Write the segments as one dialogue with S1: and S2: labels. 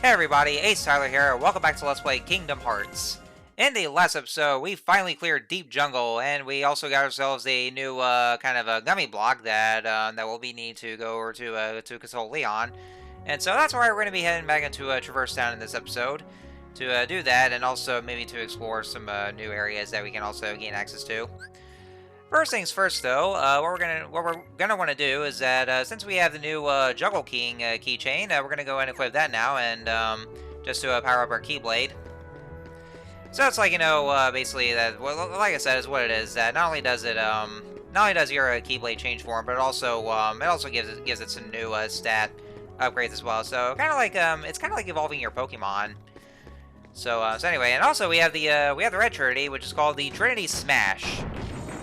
S1: Hey everybody, Ace Tyler here. Welcome back to Let's Play Kingdom Hearts. In the last episode, we finally cleared Deep Jungle, and we also got ourselves a new kind of a gummy block that we'll be need to go over to console Leon. And so that's why we're going to be heading back into Traverse Town in this episode to do that, and also maybe to explore some new areas that we can also gain access to. First things first, though, what we're gonna want to do is that since we have the new Juggle King keychain, we're gonna go and equip that now, and just to power up our Keyblade. So it's like basically that. Well, like I said, is what it is. That not only does your Keyblade change form, but it also gives it some new stat upgrades as well. So it's kind of like evolving your Pokemon. So anyway, and also we have the Red Trinity, which is called the Trinity Smash.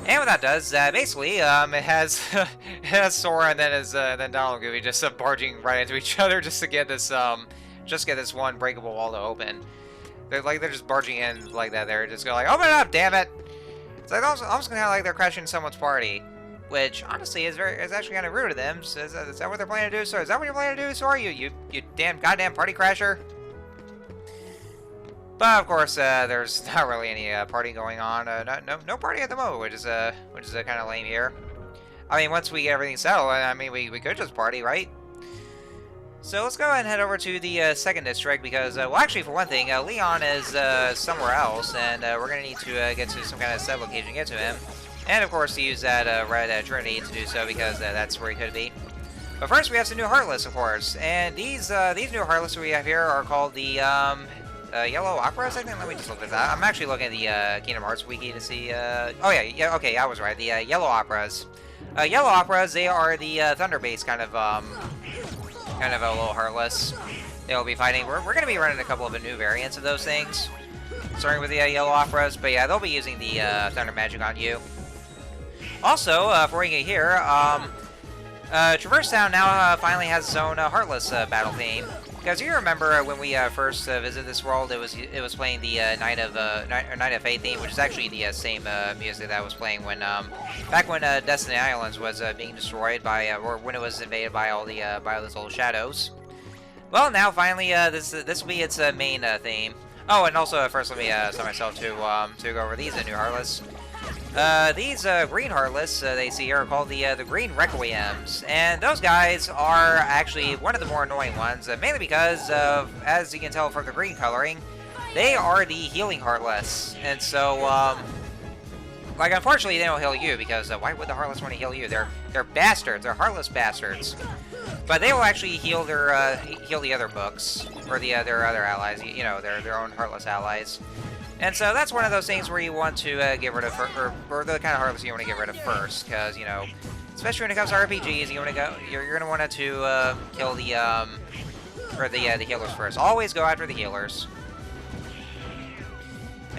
S1: And what that does, basically, it has Sora and then Donald and Goofy just barging right into each other just to get this one breakable wall to open. They're just barging in like that. They're just going like, open it up, damn it! It's like almost kind of like they're crashing someone's party, which honestly is actually kind of rude of them. So is that what they're planning to do? So is that what you're planning to do, Sora? You goddamn party crasher! But of course, there's not really any party going on. No party at the moment, which is kind of lame here. I mean, once we get everything settled, I mean, we could just party, right? So let's go ahead and head over to the second district because, well, actually, for one thing, Leon is somewhere else, and we're gonna need to get to some kind of set location to get to him, and of course to use that Red Trinity to do so because that's where he could be. But first, we have some new Heartless, of course, and these new Heartless we have here are called the Yellow Operas, I think. Let me just look at that. I'm actually looking at the Kingdom Hearts wiki to see. Oh yeah, okay, I was right. The Yellow Operas. Yellow Operas, they are the Thunder-based kind of a little Heartless. They'll be fighting. We're going to be running a couple of new variants of those things, starting with the Yellow Operas. But yeah, they'll be using the Thunder Magic on you. Also, for you here, Traverse Town now finally has its own Heartless battle theme. Because you remember when we first visited this world, it was playing the Night of Fate theme, which is actually the same music that was playing when back when Destiny Islands was being destroyed by or when it was invaded by all those old shadows. Well, now finally this will be its main theme. Oh, and also first let me set myself to go over these new Heartless. These green Heartless they see here are called the Green Requiems, and those guys are actually one of the more annoying ones, mainly because of, as you can tell from the green coloring, they are the healing Heartless, and so like unfortunately they don't heal you because why would the Heartless want to heal you? They're bastards, they're Heartless bastards, but they will actually heal the other books or their other allies, their own Heartless allies. And so that's one of those things where you want to get rid of, or the kind of Heartless you want to get rid of first, because especially when it comes to RPGs, you're gonna want to kill the healers first. Always go after the healers.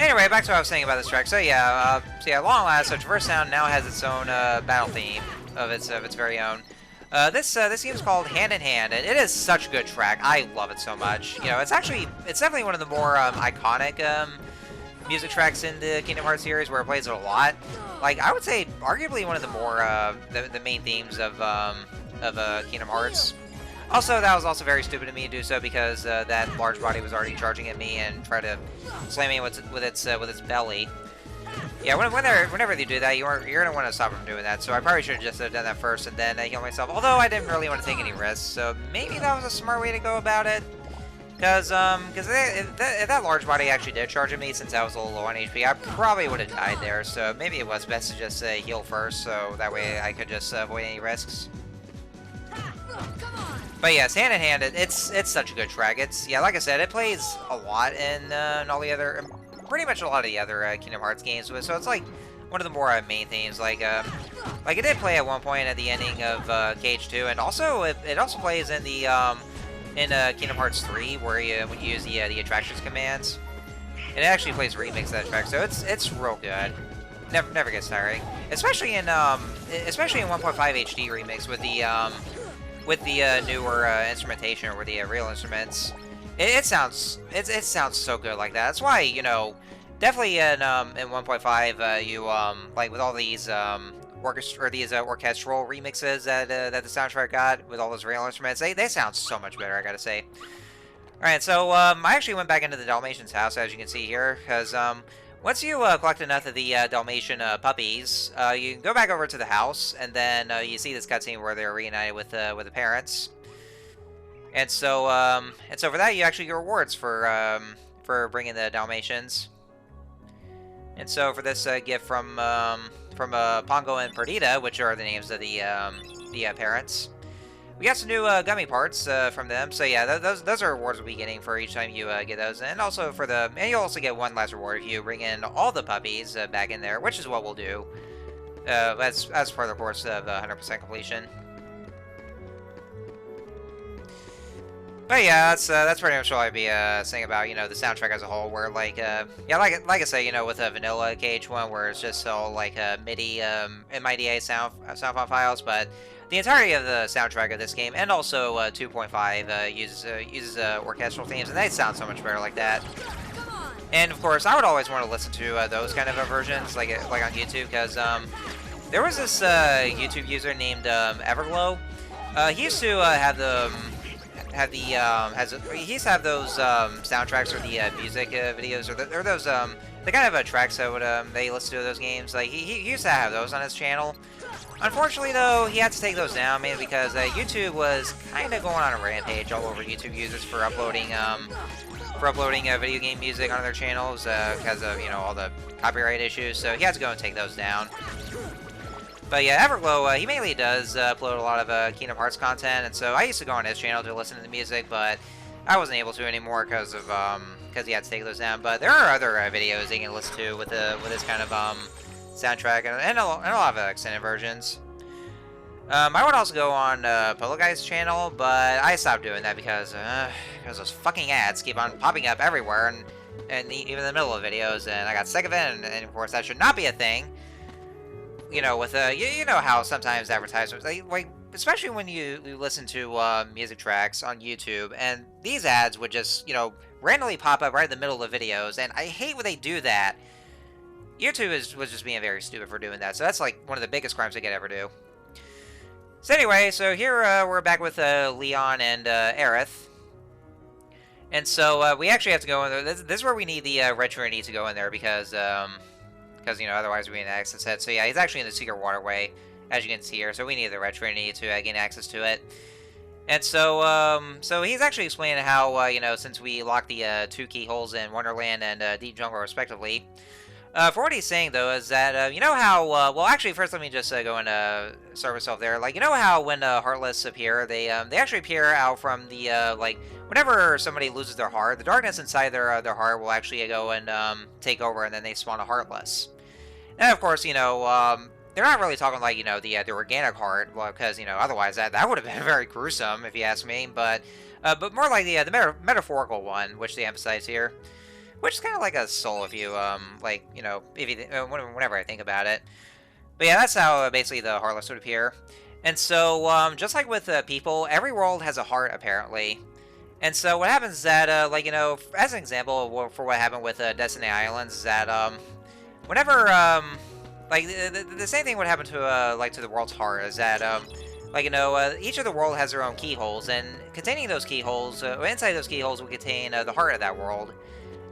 S1: Anyway, back to what I was saying about this track. So yeah, long last, so Traverse Town now has its own battle theme of its very own. This game is called Hand in Hand, and it is such a good track. I love it so much. It's definitely one of the more iconic music tracks in the Kingdom Hearts series, where it plays it a lot. Like, I would say arguably one of the more the main themes of Kingdom Hearts. Also, that was also very stupid of me to do so because that large body was already charging at me and tried to slam me with its belly. Yeah, whenever you do that, you're gonna want to stop from doing that. So I probably should have just done that first and then heal myself. Although I didn't really want to take any risks, so maybe that was a smart way to go about it. Because if that large body actually did charge at me, since I was a little low on HP, I probably would have died there. So maybe it was best to just heal first, so that way I could just avoid any risks. But yes, Hand in Hand, it's such a good track. Like I said, it plays a lot in all the other, pretty much a lot of the other Kingdom Hearts games. So it's like one of the more main themes. Like it did play at one point at the ending of Cage 2, and also it also plays in the in Kingdom Hearts 3, where when you use the attractions commands, it actually plays a remix of that track, so it's real good. Never gets tiring, especially in 1.5 HD remix with the newer instrumentation or with the real instruments. It sounds so good like that. That's why definitely in 1.5 you like with all these orchestral remixes that the soundtrack got with all those real instruments. They sound so much better, I gotta say. Alright, so, I actually went back into the Dalmatian's house, as you can see here, because, once you, collect enough of the, Dalmatian, puppies, you can go back over to the house, and then, you see this cutscene where they're reunited with the parents. And so for that, you actually get rewards for bringing the Dalmatians. And so for this, gift from Pongo and Perdita, which are the names of the parents, we got some new gummy parts from them. So yeah, those are rewards we'll be getting for each time you get those, and also and you'll also get one last reward if you bring in all the puppies back in there, which is what we'll do. As part of the course of 100% completion. But yeah, that's pretty much all I'd be saying about the soundtrack as a whole. Where like yeah, like I say, with a vanilla KH1, where it's just all like MIDI MIDA sound files, but the entirety of the soundtrack of this game, and also 2.5 uses orchestral themes, and they sound so much better like that. And of course, I would always want to listen to those kind of versions, like on YouTube, because there was this YouTube user named Everglow. He used to he used to have those soundtracks or the music videos, or those the kind of tracks that would they listen to those games. Like he used to have those on his channel. Unfortunately, though, he had to take those down, mainly because YouTube was kind of going on a rampage all over YouTube users for uploading video game music on their channels because of all the copyright issues. So he had to go and take those down. But yeah, Everglow, he mainly does upload a lot of Kingdom Hearts content, and so I used to go on his channel to listen to the music, but I wasn't able to anymore because he had to take those down. But there are other videos you can listen to with this kind of soundtrack and a lot of extended versions. I would also go on Polo Guy's channel, but I stopped doing that because those fucking ads keep on popping up everywhere, and even in the middle of videos, and I got sick of it, and of course that should not be a thing. With you know how sometimes advertisements, like especially when you listen to music tracks on YouTube, and these ads would just randomly pop up right in the middle of videos, and I hate when they do that. YouTube was just being very stupid for doing that, so that's like one of the biggest crimes they could ever do. So anyway, so here we're back with Leon and Aerith. And so we actually have to go in there. This is where we need the Red Trinity to go in there because otherwise we need to access it. So yeah, he's actually in the Secret Waterway, as you can see here. So we need the Red Trinity to gain access to it. And so he's actually explaining how since we locked the 2 keyholes in Wonderland and Deep Jungle respectively. For what he's saying, though, is that, how, well, actually, first let me just go and start myself there. Like, how when Heartless appear, they actually appear out from the, whenever somebody loses their heart, the darkness inside their heart will actually go and take over, and then they spawn a Heartless. And, of course, they're not really talking like, the organic heart, well, because, otherwise that would have been very gruesome, if you ask me, but more like the metaphorical one, which they emphasize here. Which is kind of like a soul if you, if you whenever I think about it. But yeah, that's how basically the Heartless would appear. And so, just like with people, every world has a heart, apparently. And so what happens is that, as an example for what happened with Destiny Islands, is that, whenever, the same thing would happen to, to the world's heart, is that, each of the world has their own keyholes, and containing those keyholes, inside those keyholes will contain the heart of that world.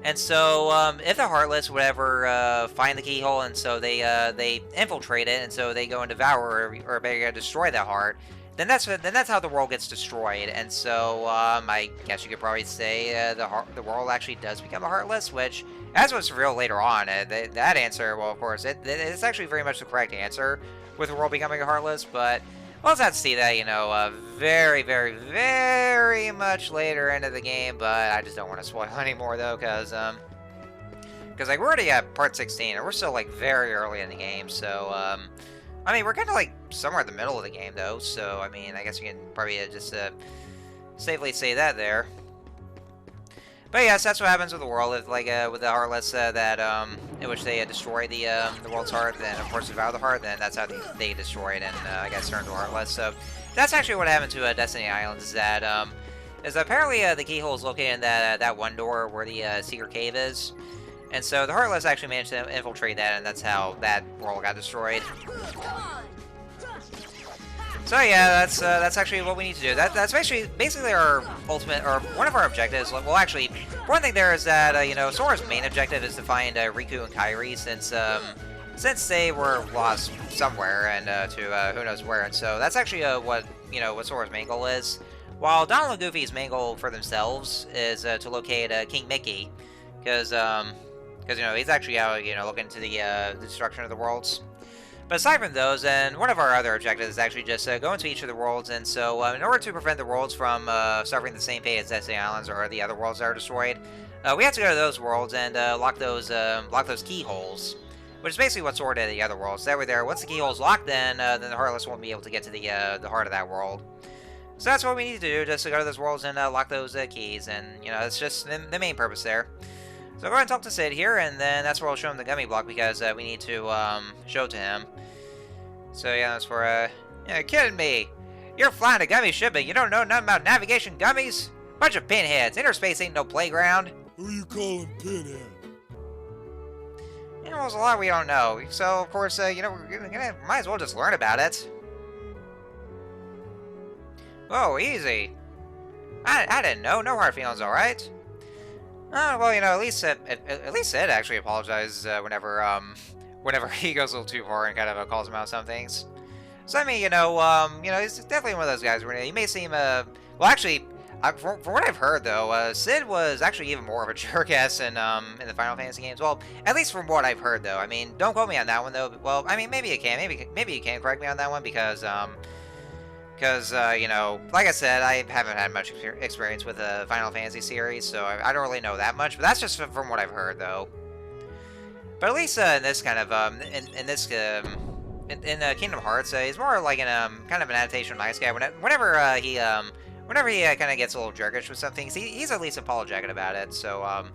S1: And so, if the Heartless would ever find the keyhole, and so they infiltrate it, and so they go and devour or destroy that heart, then that's how the world gets destroyed. And so, I guess you could probably say the world actually does become a Heartless, which, as was revealed later on, that answer, well, of course, it's actually very much the correct answer with the world becoming a Heartless, but we'll have to see that, very, very, very much later into the game, but I just don't want to spoil anymore, though, because we're already at part 16, and we're still, very early in the game, so, we're kind of, somewhere in the middle of the game, though, so, I guess you can probably just, safely say that there. But yes, that's what happens with the world, with the Heartless, in which they destroy the world's heart, then of course devour the heart, then that's how they destroy it and, I guess, turn to Heartless. So that's actually what happened to Destiny Islands, is that, apparently the keyhole is located in that one door where the secret cave is. And so the Heartless actually managed to infiltrate that, and that's how that world got destroyed. So yeah, that's actually what we need to do. That's basically our ultimate, or one of our objectives. Well, actually, one thing there is that you know, Sora's main objective is to find Riku and Kairi, since they were lost somewhere and to who knows where. And so that's actually what Sora's main goal is. While Donald and Goofy's main goal for themselves is to locate King Mickey, because you know he's actually out looking into the destruction of the worlds. But aside from those, and one of our other objectives is actually just go into each of the worlds, and so in order to prevent the worlds from suffering the same fate as Destiny Islands or the other worlds that are destroyed, we have to go to those worlds and lock those keyholes, which is basically what Sora did at the other worlds. That way there, once the keyhole's locked, then the Heartless won't be able to get to the heart of that world. So that's what we need to do, just to go to those worlds and lock those keys, and you know, that's just the main purpose there. So go ahead and talk to Sid here, and then that's where I'll show him the gummy block, because we need to show it to him. So yeah, that's for you're kidding me. You're flying a gummy ship, but you don't know nothing about navigation gummies? Bunch of pinheads. Inner space ain't no playground.
S2: Who you calling pinhead?
S1: You know, there's a lot we don't know. So of course, you know, we're might as well just learn about it. Whoa, easy. I didn't know. No hard feelings, all right. Well, you know, at least Sid actually apologizes whenever he goes a little too far and kind of calls him out on some things. So I mean, you know, he's definitely one of those guys where he may seem well, actually, from what I've heard though, Sid was actually even more of a jerk-ass in the Final Fantasy games. Well, at least from what I've heard though. I mean, don't quote me on that one though. Well, I mean, maybe you can, maybe you can correct me on that one, because you know, like I said, I haven't had much experience with the Final Fantasy series, so I don't really know that much. But that's just from what I've heard though. But at least in this kind of in Kingdom Hearts, he's more like kind of an adaptation of nice guy. Whenever he kind of gets a little jerkish with some things, he's at least apologetic about it. So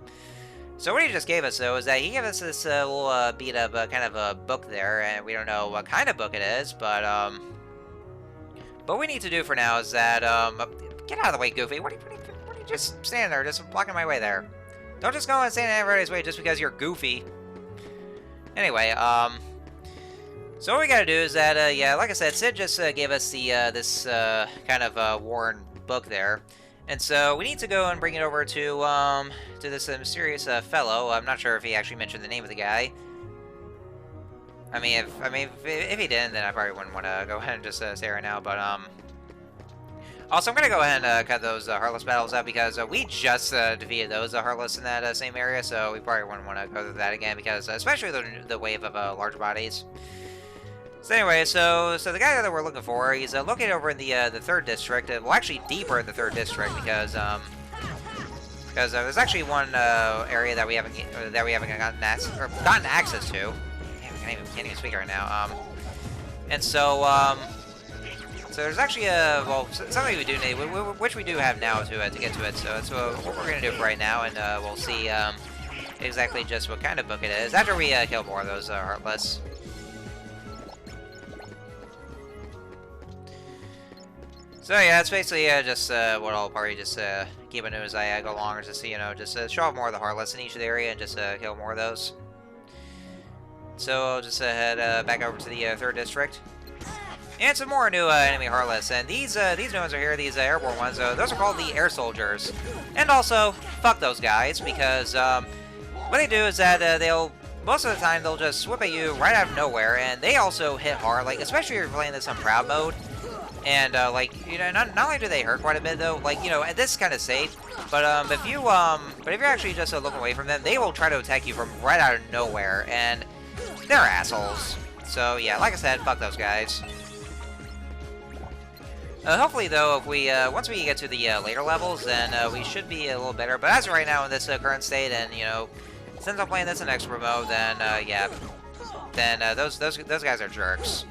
S1: so what he just gave us though is that he gave us this little beat up kind of a book there, and we don't know what kind of book it is, but what we need to do for now is that get out of the way, Goofy. What are you just standing there, just blocking my way there? Don't just go and stand in everybody's way just because you're Goofy. Anyway, so what we gotta do is that, yeah, like I said, Sid just gave us the this kind of worn book there, and so we need to go and bring it over to this mysterious fellow. I'm not sure if he actually mentioned the name of the guy. I mean, if he didn't, then I probably wouldn't want to go ahead and just say right now. But also, I'm gonna go ahead and cut those Heartless battles out, because we just defeated those Heartless in that same area, so we probably wouldn't want to go through that again, because especially the wave of large bodies. So anyway, so the guy that we're looking for, he's located over in the 3rd district. Well, actually deeper in the 3rd district, because there's actually one area that we haven't gotten access to. Damn, can't even speak right now. And so so there's actually something we do need, which we do have now to get to it. So that's what we're gonna do for right now, and we'll see exactly just what kind of book it is after we kill more of those Heartless. So yeah, it's basically just what I'll probably just keep on doing as I go along, just to, you know, just show off more of the Heartless in each of the area and just kill more of those. So I'll just head back over to the 3rd district. And some more new enemy Heartless, and these new ones are here, these airborne ones, those are called the Air Soldiers. And also, fuck those guys, because what they do is that most of the time they'll just whip at you right out of nowhere, and they also hit hard, like, especially if you're playing this on Proud Mode. And like, you know, not only do they hurt quite a bit though, like, you know, this is kind of safe, but if you're actually just looking away from them, they will try to attack you from right out of nowhere, and they're assholes. So yeah, like I said, fuck those guys. Hopefully though, if we once we get to the later levels, then we should be a little better. But as of right now in this current state, and you know, since I'm playing this in Expert mode, then yeah, then those guys are jerks.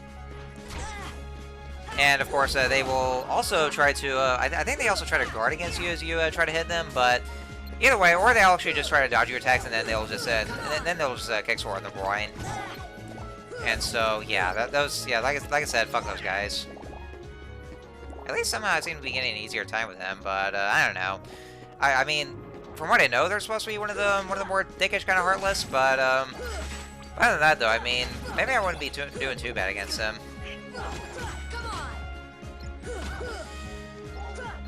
S1: And of course, they will also try to. I think they also try to guard against you as you try to hit them. But either way, or they'll actually just try to dodge your attacks, and then they'll just kick Sora in the groin. And so yeah, like I said, fuck those guys. At least somehow I seem to be getting an easier time with them. But I don't know. I mean, from what I know, they're supposed to be one of the more dickish kind of Heartless. But other than that, though, I mean, maybe I wouldn't be doing too bad against them.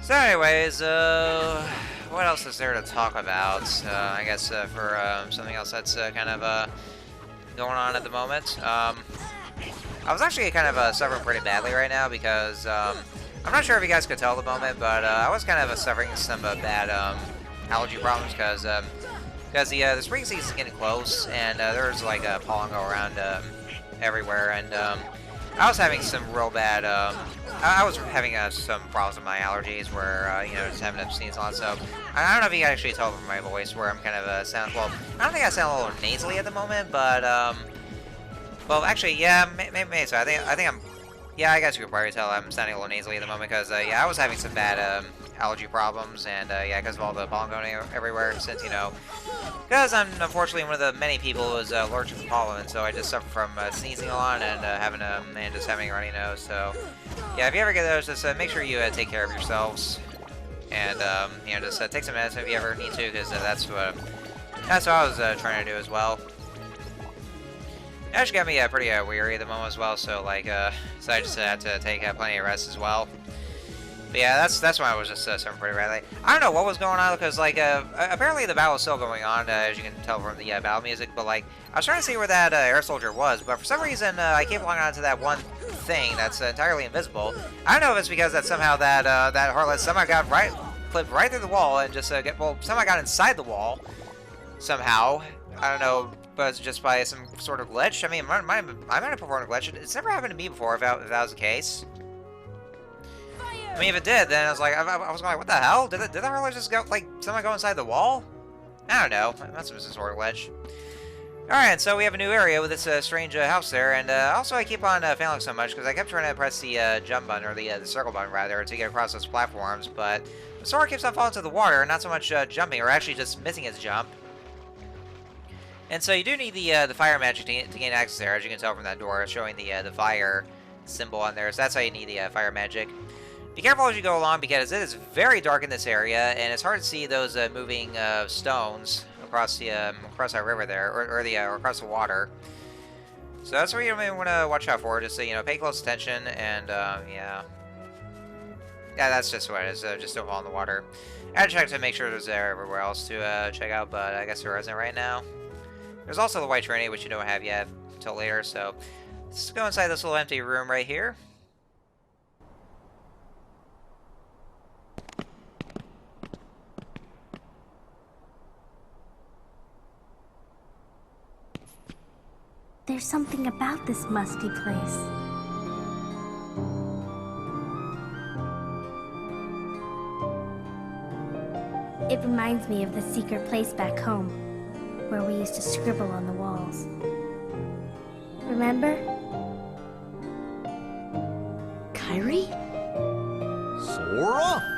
S1: So anyways, what else is there to talk about? I guess for something else that's kind of going on at the moment. I was actually kind of suffering pretty badly right now because I'm not sure if you guys could tell at the moment, but I was kind of suffering some bad allergy problems because the spring season is getting close and there's like pollen go around everywhere, and I was having some real bad. I was having some problems with my allergies where you know, just having to sneeze a lot. So I don't know if you can actually tell from my voice where I'm kind of sound. Well, I don't think I sound a little nasally at the moment, but well, actually, yeah, maybe so. I think I'm. Yeah, I guess you could probably tell I'm sounding a little nasally at the moment because yeah, I was having some bad allergy problems, and yeah, because of all the pollen going everywhere. Since you know, because I'm unfortunately one of the many people who is allergic to pollen, so I just suffer from sneezing a lot and having and just having a runny nose. So yeah, if you ever get those, just make sure you take care of yourselves, and you know, just take some medicine if you ever need to, because that's what I was trying to do as well. It actually got me pretty weary at the moment as well, so like so I just had to take plenty of rest as well. But yeah, that's why I was just suffering pretty badly. I don't know what was going on because like apparently the battle is still going on, as you can tell from the battle music. But like I was trying to see where that air soldier was, but for some reason I keep longing on to that one thing that's entirely invisible. I don't know if it's because that somehow that Heartless somehow got clipped right through the wall and just somehow got inside the wall somehow. I don't know, but it's just by some sort of glitch. I mean, I might have performed a glitch. It's never happened to me before, if that was the case. I mean, if it did, then I was like, I was going, what the hell? Did the Heartless just go, like, someone go inside the wall? I don't know. That's some sort of glitch. Alright, so we have a new area with this strange house there, and also I keep on failing so much because I kept trying to press the jump button, or the circle button rather, to get across those platforms, but Sora keeps on falling to the water, not so much jumping, or actually just missing his jump. And so you do need the fire magic to gain access there, as you can tell from that door, showing the fire symbol on there. So that's how you need the fire magic. Be careful as you go along, because it is very dark in this area, and it's hard to see those moving stones across our river there, or across the water. So that's where you may want to watch out for. Just so you know, pay close attention, and yeah, that's just what it is. Just don't fall in the water. I had to check to make sure there's everywhere else to check out, but I guess there isn't right now. There's also the White Trinity, which you don't have yet until later, so let's go inside this little empty room right here.
S3: There's something about this musty place. It reminds me of the secret place back home, where we used to scribble on the walls. Remember?
S4: Kairi? Sora?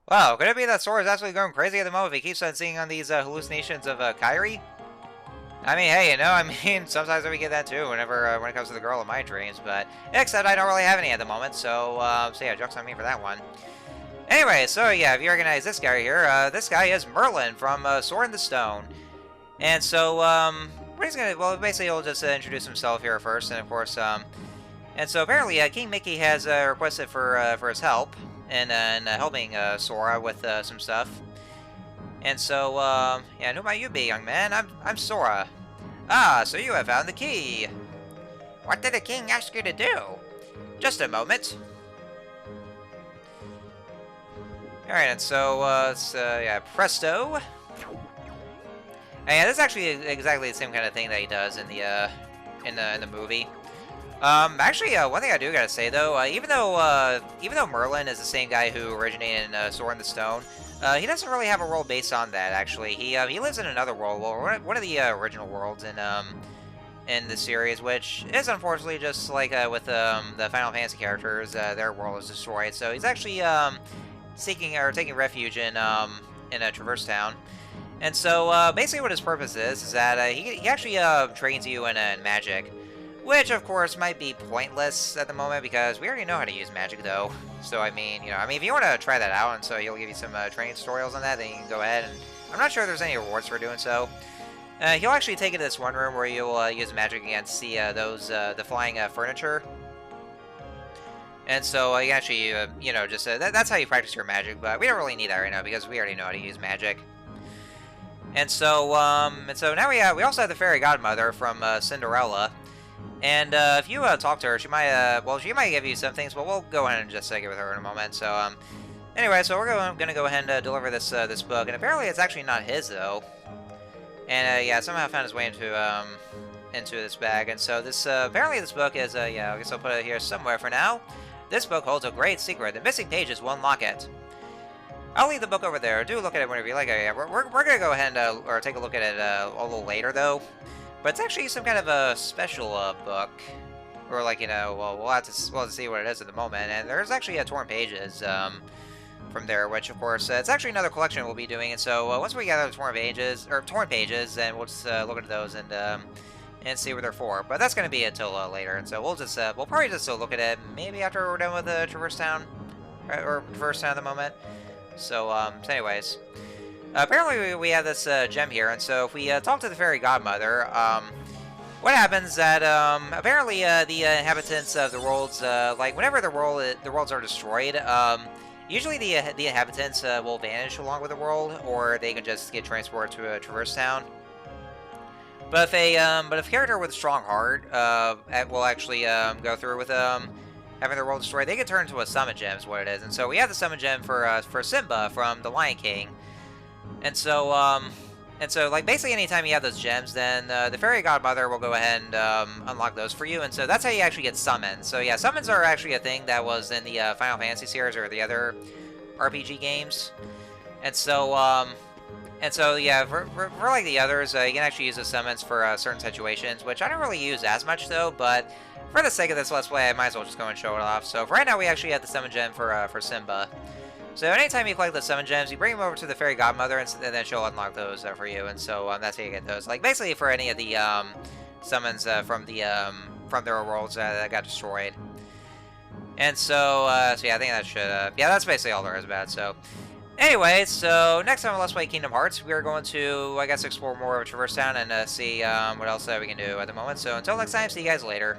S1: Wow, could it be that Sora's actually going crazy at the moment if he keeps on seeing on these hallucinations of Kairi? I mean, hey, you know, I mean, sometimes we get that too whenever when it comes to the girl in my dreams, but except I don't really have any at the moment, so yeah, joke's on me for that one. Anyway, so yeah, if you recognize this guy here, this guy is Merlin from Sword in the Stone. And so, what he's gonna, well, basically he'll just introduce himself here first, and of course, and so apparently King Mickey has requested for his help in helping Sora with some stuff. And so, yeah, who might you be, young man? I'm Sora. Ah, so you have found the key. What did the king ask you to do? Just a moment. Alright, and so, it's, yeah, presto. And yeah, this is actually exactly the same kind of thing that he does in the movie. Actually, one thing I do gotta say though, even though Merlin is the same guy who originated in Sword in the Stone, he doesn't really have a role based on that. Actually, he lives in another world, well, one of the original worlds in the series, which is unfortunately just like with the Final Fantasy characters, their world is destroyed. So he's actually seeking or taking refuge in Traverse Town. And so basically, what his purpose is that he actually trains you in magic. Which, of course, might be pointless at the moment, because we already know how to use magic, though. So, I mean, you know, if you want to try that out, and so he'll give you some training tutorials on that, then you can go ahead, and I'm not sure if there's any rewards for doing so. He'll actually take you to this one room where you'll use magic against the flying furniture. And so you can actually, you know, just that's how you practice your magic. But we don't really need that right now because we already know how to use magic. And so now we also have the fairy godmother from Cinderella. And if you talk to her, she might give you some things, but we'll go ahead and just get with her in a moment. So anyway, so we're gonna go ahead and deliver this book, and apparently it's actually not his though. And yeah, somehow found his way into this bag. And so this apparently this book is yeah, I guess I'll put it here somewhere for now. This book holds a great secret. The missing pages will unlock it. I'll leave the book over there. Do look at it whenever you like. Yeah, we're gonna go ahead and or take a look at it a little later though. But it's actually some kind of a special book, or like, you know, well, we'll have to see what it is at the moment. And there's actually torn pages from there, which of course it's actually another collection we'll be doing. And so once we gather the torn pages, then we'll just look at those and see what they're for. But that's gonna be until later. And so we'll probably just look at it maybe after we're done with Traverse Town, or Traverse Town at the moment. So anyways. Apparently we have this gem here, and so if we talk to the fairy godmother, what happens that apparently the inhabitants of the worlds, like whenever the worlds are destroyed, usually the inhabitants will vanish along with the world, or they can just get transported to a Traverse Town. But if a character with a strong heart will actually go through with having their world destroyed, they get turned into a summon gem, is what it is. And so we have the summon gem for Simba from The Lion King. And so, like, basically anytime you have those gems, then the fairy godmother will go ahead and unlock those for you. And so that's how you actually get summons. So yeah, summons are actually a thing that was in the Final Fantasy series or the other RPG games. And so yeah, for like the others, you can actually use the summons for certain situations, which I don't really use as much though. But for the sake of this Let's Play, I might as well just go and show it off. So for right now, we actually have the summon gem for Simba. So anytime you collect the summon gems, you bring them over to the fairy godmother, and then she'll unlock those for you. And so that's how you get those. Like basically for any of the summons from their worlds that got destroyed. And so yeah, I think that should yeah, that's basically all there is about it. So anyway, so next time on Let's Play Kingdom Hearts, we are going to, I guess, explore more of Traverse Town and see what else we can do at the moment. So until next time, see you guys later.